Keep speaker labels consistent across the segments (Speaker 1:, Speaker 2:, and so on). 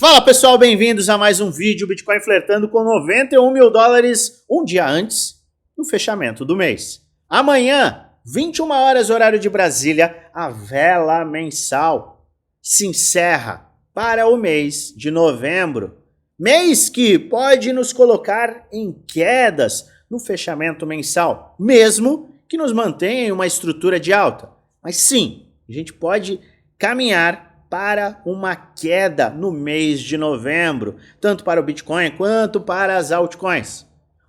Speaker 1: Fala pessoal, bem-vindos a mais um vídeo Bitcoin flertando com 91 mil dólares um dia antes do fechamento do mês. Amanhã, 21 horas horário de Brasília, a vela mensal se encerra para o mês de novembro. Mês que pode nos colocar em quedas no fechamento mensal, mesmo que nos mantenha em uma estrutura de alta. Mas sim, a gente pode caminhar para uma queda no mês de novembro, tanto para o Bitcoin quanto para as altcoins.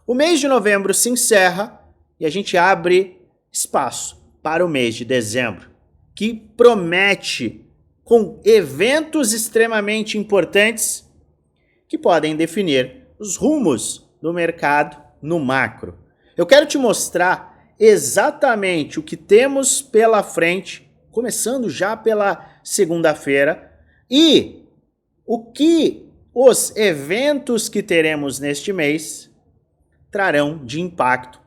Speaker 1: O mês de novembro se encerra e a gente abre espaço para o mês de dezembro, que promete com eventos extremamente importantes que podem definir os rumos do mercado no macro. Eu quero te mostrar exatamente o que temos pela frente, começando já pela segunda-feira, e o que os eventos que teremos neste mês trarão de impacto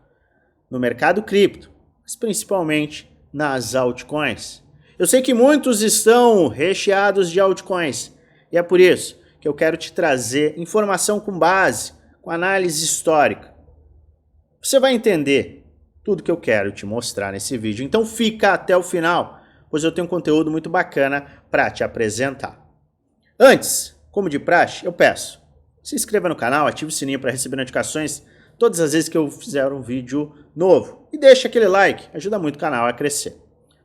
Speaker 1: no mercado cripto, mas principalmente nas altcoins. Eu sei que muitos estão recheados de altcoins, e é por isso que eu quero te trazer informação com base, com análise histórica. Você vai entender tudo que eu quero te mostrar nesse vídeo, então fica até o final, pois eu tenho um conteúdo muito bacana para te apresentar. Antes, como de praxe, eu peço, se inscreva no canal, ative o sininho para receber notificações todas as vezes que eu fizer um vídeo novo. E deixa aquele like, ajuda muito o canal a crescer.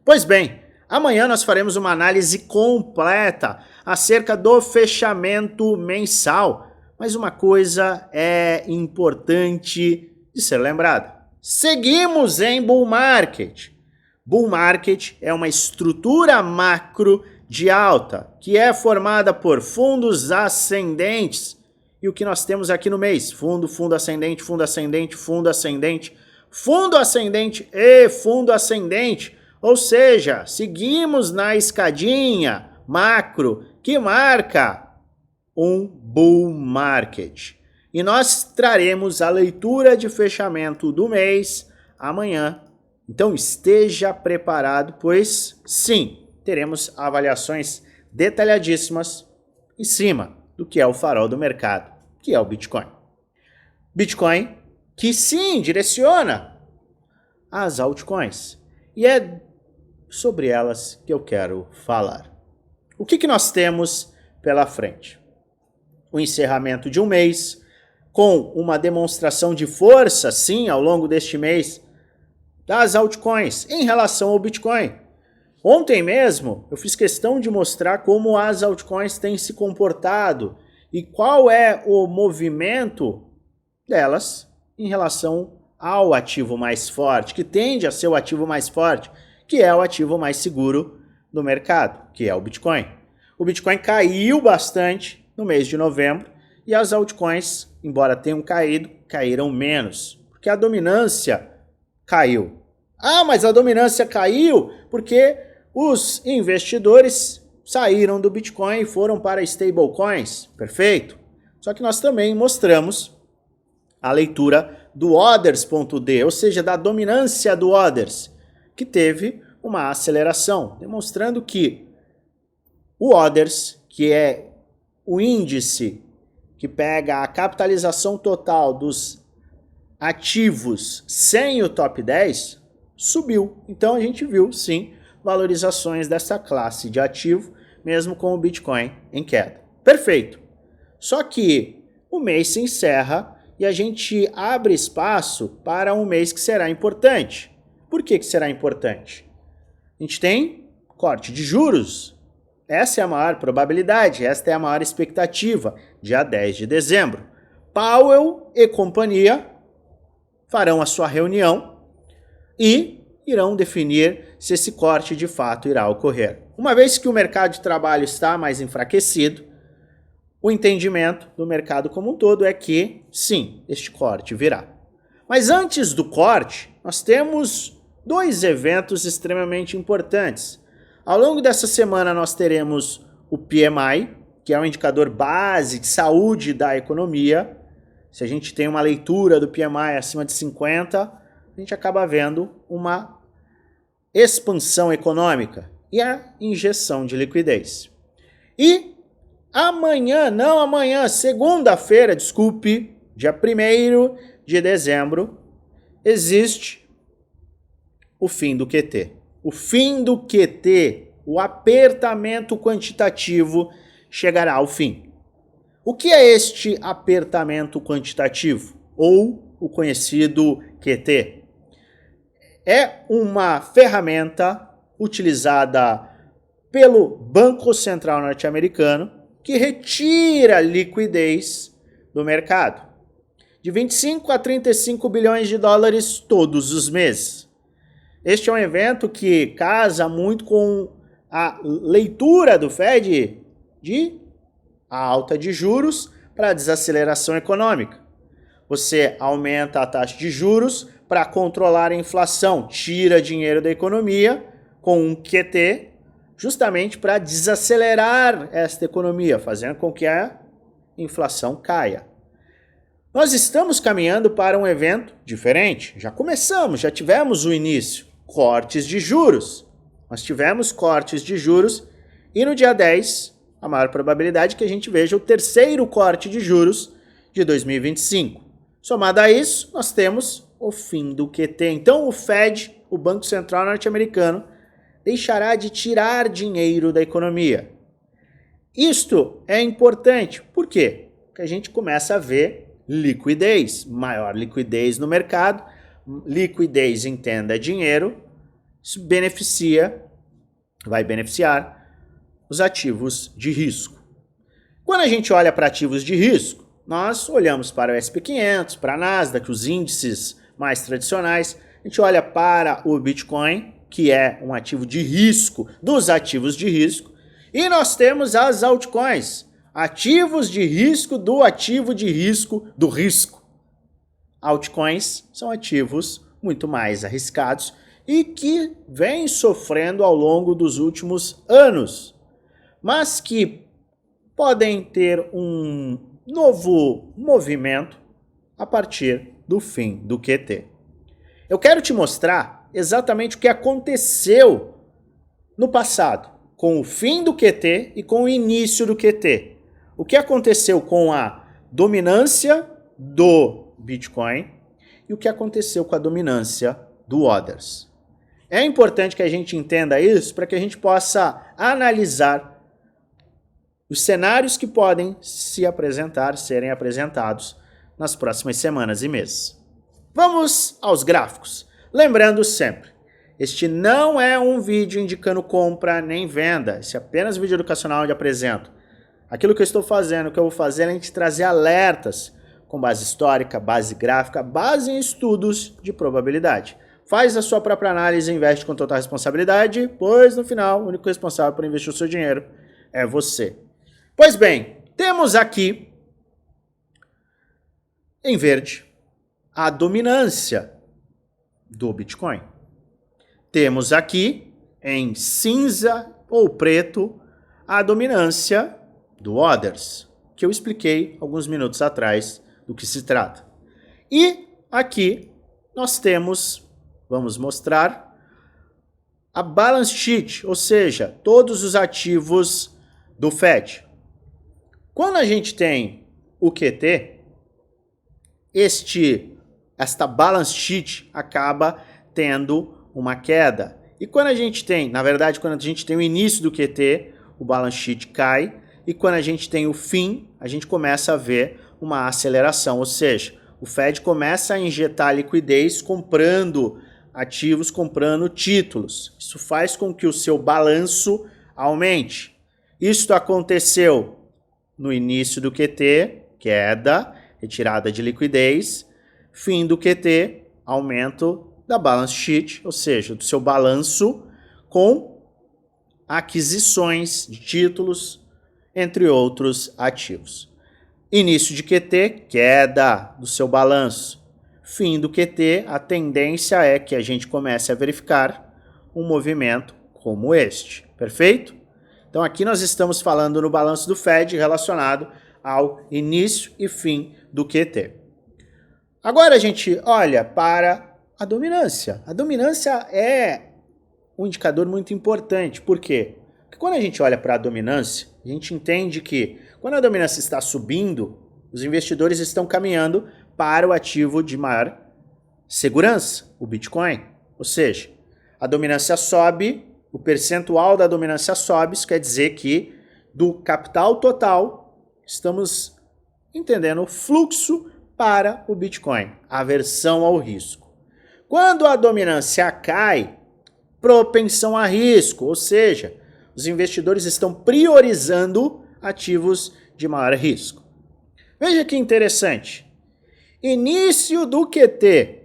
Speaker 1: Pois bem, amanhã nós faremos uma análise completa acerca do fechamento mensal. Mas uma coisa é importante de ser lembrada. Seguimos em bull market. Bull market é uma estrutura macro de alta, que é formada por fundos ascendentes. E o que nós temos aqui no mês? Fundo ascendente, fundo ascendente, fundo ascendente, fundo ascendente e fundo ascendente. Ou seja, seguimos na escadinha macro que marca um bull market. E nós traremos a leitura de fechamento do mês amanhã. Então esteja preparado, pois sim, teremos avaliações detalhadíssimas em cima do que é o farol do mercado, que é o Bitcoin. Bitcoin que sim direciona as altcoins. E é sobre elas que eu quero falar. O que nós temos pela frente? O encerramento de um mês com uma demonstração de força, sim, ao longo deste mês, das altcoins em relação ao Bitcoin. Ontem mesmo eu fiz questão de mostrar como as altcoins têm se comportado e qual é o movimento delas em relação ao ativo mais forte, que tende a ser o ativo mais forte, que é o ativo mais seguro do mercado, que é o Bitcoin. O Bitcoin caiu bastante no mês de novembro e as altcoins, embora tenham caído, caíram menos, porque a dominância caiu. Ah, mas a dominância caiu porque os investidores saíram do Bitcoin e foram para stablecoins. Perfeito. Só que nós também mostramos a leitura do Others.d, ou seja, da dominância do Others, que teve uma aceleração, demonstrando que o Others, que é o índice que pega a capitalização total dos ativos sem o top 10, subiu. Então a gente viu, sim, valorizações dessa classe de ativo, mesmo com o Bitcoin em queda. Perfeito. Só que o mês se encerra e a gente abre espaço para um mês que será importante. Por que será importante? A gente tem corte de juros. Essa é a maior probabilidade, esta é a maior expectativa, dia 10 de dezembro. Powell e companhia farão a sua reunião e irão definir se esse corte de fato irá ocorrer. Uma vez que o mercado de trabalho está mais enfraquecido, o entendimento do mercado como um todo é que, sim, este corte virá. Mas antes do corte, nós temos dois eventos extremamente importantes. Ao longo dessa semana nós teremos o PMI, que é um indicador base de saúde da economia. Se a gente tem uma leitura do PMI acima de 50, a gente acaba vendo uma expansão econômica e a injeção de liquidez. E segunda-feira, desculpe, dia 1º de dezembro, existe o fim do QT. O fim do QT, o apertamento quantitativo, chegará ao fim. O que é este apertamento quantitativo, ou o conhecido QT? É uma ferramenta utilizada pelo Banco Central norte-americano que retira liquidez do mercado de 25 a 35 bilhões de dólares todos os meses. Este é um evento que casa muito com a leitura do Fed de a alta de juros para a desaceleração econômica. Você aumenta a taxa de juros para controlar a inflação, tira dinheiro da economia com um QT, justamente para desacelerar esta economia, fazendo com que a inflação caia. Nós estamos caminhando para um evento diferente. Já começamos, já tivemos o início, cortes de juros. Nós tivemos cortes de juros e no dia 10, a maior probabilidade é que a gente veja o terceiro corte de juros de 2025. Somado a isso, nós temos o fim do QT. Então o Fed, o Banco Central norte-americano, deixará de tirar dinheiro da economia. Isto é importante. Por quê? Porque a gente começa a ver liquidez, maior liquidez no mercado. Liquidez, entenda, dinheiro. Isso vai beneficiar os ativos de risco. Quando a gente olha para ativos de risco, nós olhamos para o S&P 500, para a Nasdaq, os índices mais tradicionais. A gente olha para o Bitcoin, que é um ativo de risco dos ativos de risco. E nós temos as altcoins, ativos de risco do ativo de risco do risco. Altcoins são ativos muito mais arriscados e que vêm sofrendo ao longo dos últimos anos, mas que podem ter um novo movimento a partir do fim do QT. Eu quero te mostrar exatamente o que aconteceu no passado, com o fim do QT e com o início do QT. O que aconteceu com a dominância do Bitcoin e o que aconteceu com a dominância do Others. É importante que a gente entenda isso para que a gente possa analisar os cenários que podem serem apresentados nas próximas semanas e meses. Vamos aos gráficos. Lembrando sempre, este não é um vídeo indicando compra nem venda, esse é apenas um vídeo educacional onde apresento aquilo que eu estou fazendo, o que eu vou fazer é a gente trazer alertas com base histórica, base gráfica, base em estudos de probabilidade. Faz a sua própria análise e investe com total responsabilidade, pois no final o único responsável por investir o seu dinheiro é você. Pois bem, temos aqui em verde a dominância do Bitcoin. Temos aqui em cinza ou preto a dominância do Others, que eu expliquei alguns minutos atrás do que se trata. E aqui nós temos, vamos mostrar, a balance sheet, ou seja, todos os ativos do Fed. Quando a gente tem o QT, esta balance sheet acaba tendo uma queda. E quando a gente tem, na verdade, quando a gente tem o início do QT, o balance sheet cai. E quando a gente tem o fim, a gente começa a ver uma aceleração. Ou seja, o Fed começa a injetar liquidez comprando ativos, comprando títulos. Isso faz com que o seu balanço aumente. Isso aconteceu no início do QT, queda, retirada de liquidez. Fim do QT, aumento da balance sheet, ou seja, do seu balanço com aquisições de títulos, entre outros ativos. Início de QT, queda do seu balanço. Fim do QT, a tendência é que a gente comece a verificar um movimento como este. Perfeito? Então aqui nós estamos falando no balanço do Fed relacionado ao início e fim do QT. Agora a gente olha para a dominância. A dominância é um indicador muito importante. Por quê? Porque quando a gente olha para a dominância, a gente entende que quando a dominância está subindo, os investidores estão caminhando para o ativo de maior segurança, o Bitcoin. Ou seja, a dominância sobe, o percentual da dominância sobe, isso quer dizer que do capital total estamos entendendo o fluxo para o Bitcoin, aversão ao risco. Quando a dominância cai, propensão a risco, ou seja, os investidores estão priorizando ativos de maior risco. Veja que interessante. Início do QT.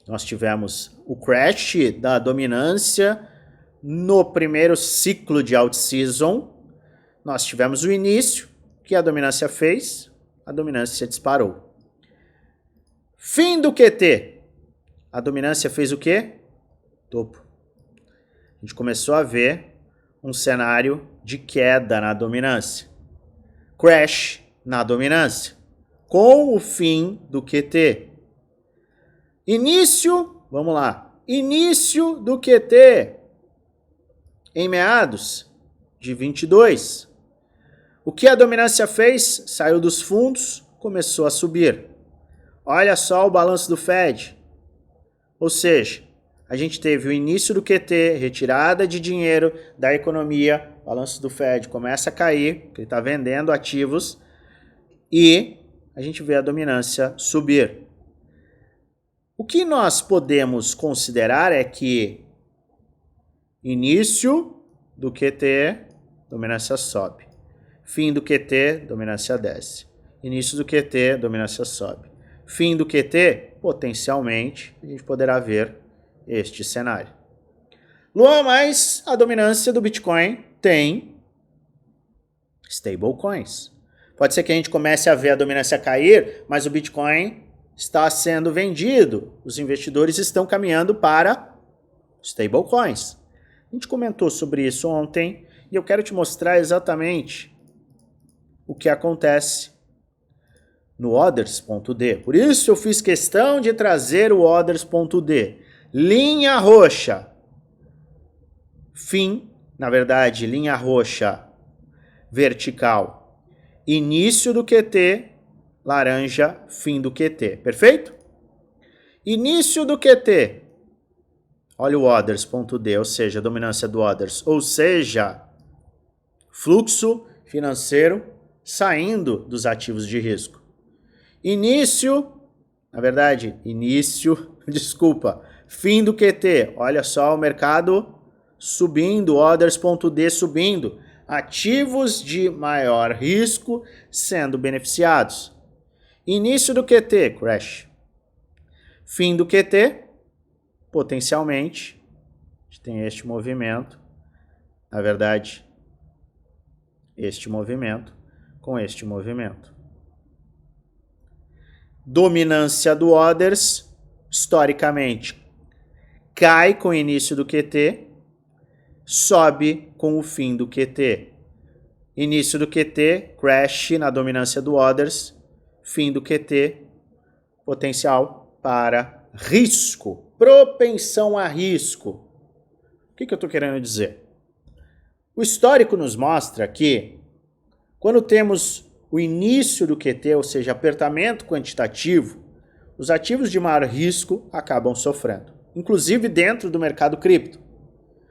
Speaker 1: Nós tivemos o crash da dominância no primeiro ciclo de out-season. Nós tivemos o início, que a dominância fez, a dominância disparou. Fim do QT. A dominância fez o quê? Topo. A gente começou a ver um cenário de queda na dominância. Crash na dominância. Com o fim do QT. Início, vamos lá. Início do QT. Em meados de 22. O que a dominância fez? Saiu dos fundos, começou a subir. Olha só o balanço do Fed. Ou seja, a gente teve o início do QT, retirada de dinheiro da economia, o balanço do Fed começa a cair, porque ele está vendendo ativos, e a gente vê a dominância subir. O que nós podemos considerar é que início do QT, dominância sobe. Fim do QT, dominância desce. Início do QT, dominância sobe. Fim do QT, potencialmente, a gente poderá ver este cenário. Luan, mas a dominância do Bitcoin tem stablecoins. Pode ser que a gente comece a ver a dominância cair, mas o Bitcoin está sendo vendido. Os investidores estão caminhando para stablecoins. A gente comentou sobre isso ontem e eu quero te mostrar exatamente o que acontece no Others.d. Por isso eu fiz questão de trazer o Others.d. Linha roxa. Fim, na verdade, linha roxa vertical. Início do QT, laranja, fim do QT. Perfeito? Início do QT. Olha o Others.d, ou seja, a dominância do Others. Ou seja, fluxo financeiro saindo dos ativos de risco. Início, na verdade, fim do QT. Olha só o mercado subindo, Others.d subindo. Ativos de maior risco sendo beneficiados. Início do QT, crash. Fim do QT, potencialmente, a gente tem este movimento. Na verdade, este movimento com este movimento. Dominância do Others, historicamente, cai com o início do QT, sobe com o fim do QT. Início do QT, crash na dominância do Others, fim do QT, potencial para risco, propensão a risco. O que eu estou querendo dizer? O histórico nos mostra que quando temos o início do QT, ou seja, apertamento quantitativo, os ativos de maior risco acabam sofrendo. Inclusive dentro do mercado cripto,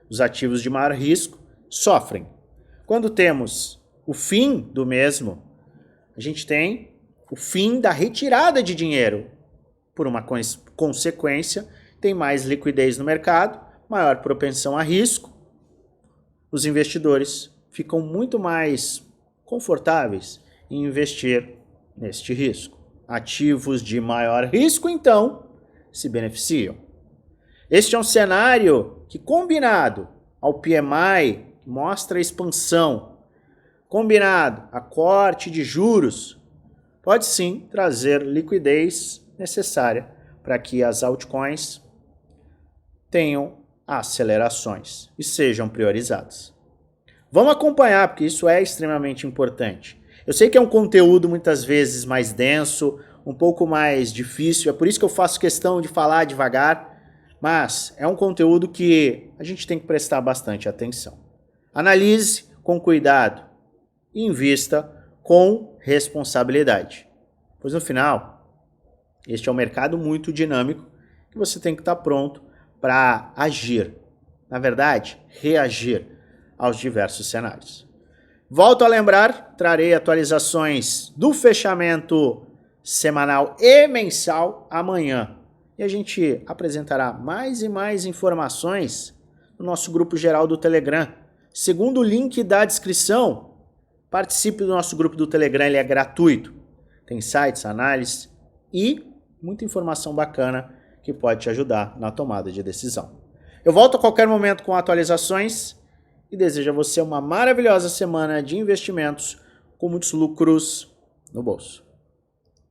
Speaker 1: os ativos de maior risco sofrem. Quando temos o fim do mesmo, a gente tem o fim da retirada de dinheiro. Por uma consequência, tem mais liquidez no mercado, maior propensão a risco. Os investidores ficam muito mais confortáveis em investir neste risco. Ativos de maior risco, então, se beneficiam. Este é um cenário que, combinado ao PMI, que mostra a expansão, combinado a corte de juros, pode sim trazer liquidez necessária para que as altcoins tenham acelerações e sejam priorizadas. Vamos acompanhar, porque isso é extremamente importante. Eu sei que é um conteúdo muitas vezes mais denso, um pouco mais difícil, é por isso que eu faço questão de falar devagar, mas é um conteúdo que a gente tem que prestar bastante atenção. Analise com cuidado e invista com responsabilidade. Pois no final, este é um mercado muito dinâmico que você tem que estar pronto para agir. Na verdade, reagir aos diversos cenários. Volto a lembrar, trarei atualizações do fechamento semanal e mensal amanhã. E a gente apresentará mais e mais informações no nosso grupo geral do Telegram. Segundo o link da descrição, participe do nosso grupo do Telegram, ele é gratuito. Tem sites, análises e muita informação bacana que pode te ajudar na tomada de decisão. Eu volto a qualquer momento com atualizações e desejo a você uma maravilhosa semana de investimentos com muitos lucros no bolso.